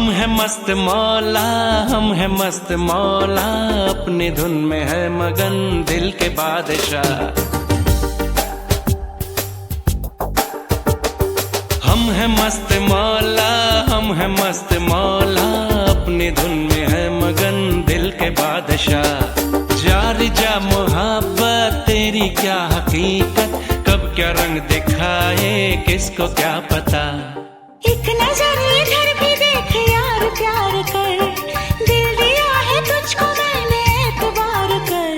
हम है मस्त मौला, हम है मस्त मौला, अपनी धुन में है मगन दिल के बादशाह। हम है मस्त मौला, हम है मस्त मौला, अपनी धुन में है मगन दिल के बादशाह। जारी जा मोहब्बत तेरी क्या हकीकत, कब क्या रंग दिखाए किसको क्या पता। एक नजर इधर भी देख यार प्यार कर, दिल दिया है तुझको मैंने एतबार कर।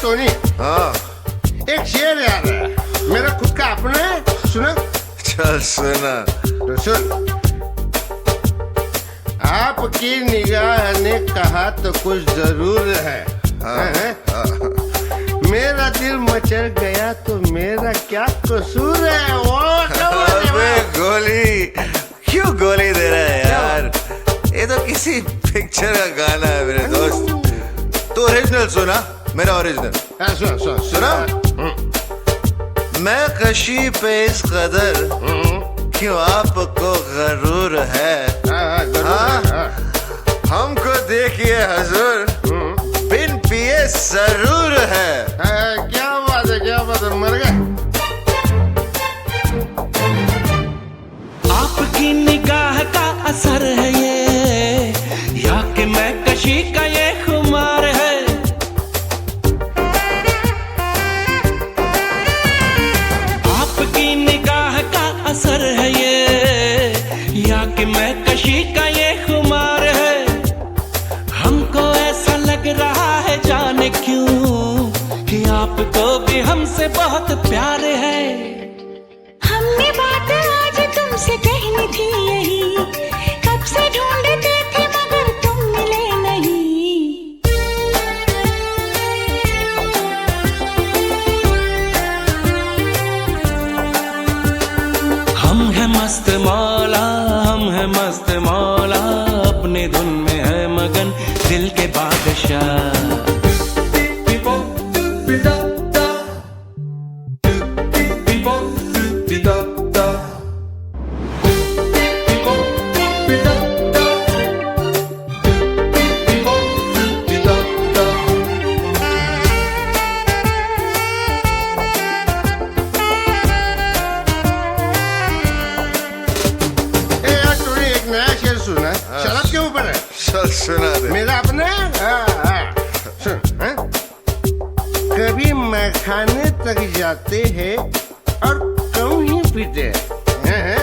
टोनी, हाँ एक शेर यार मेरा खुद का अपना है, सुना? चल सुना। तो सुन। आपकी निगाह ने कहा तो कुछ जरूर है। मेरा दिल मचल गया तो मेरा क्या कसूर है? वो अबे गोली क्यों गोली दे रहा है यार? ये तो किसी पिक्चर का गाना है मेरे दोस्त। तू ओरिजिनल सुना, मेरा ओरिजिनल। सुना? मैं कशी पे इस कदर क्यों आपको गरूर है। हमको देखिए हजूर, बिन पिए जरूर है। क्या बात है, क्या बात है, मर गए। आपकी निगाह का असर है ये, या कि मैं कशी का ये खुमार है। आपकी निगाह का असर है ये, या कि मैं कशी का ये खुमार है। हमको ऐसा लग रहा है जाने क्यों कि आपको भी हमसे बहुत प्यार है। हमने बात आज तुमसे कहनी थी यही, कब से ढूंढते थे मगर तुम मिले नहीं। हम है मस्त मौला, हम है मस्त मौला, अपने धुन में है मगन दिल के बादशाह। शराब के ऊपर है। चल सुना दे। मेरा अपना सुन। कभी मैखाने तक जाते हैं और कम ही पीते हैं।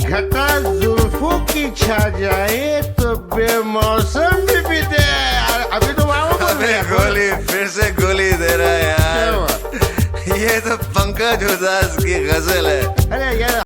घटा जुल्फों की छा जाए तो बेमौसम भी पीते हैं। अभी तो अबे गोली फिर से गोली दे रहा है यार। ये तो पंकज उदास की गजल है। अरे यार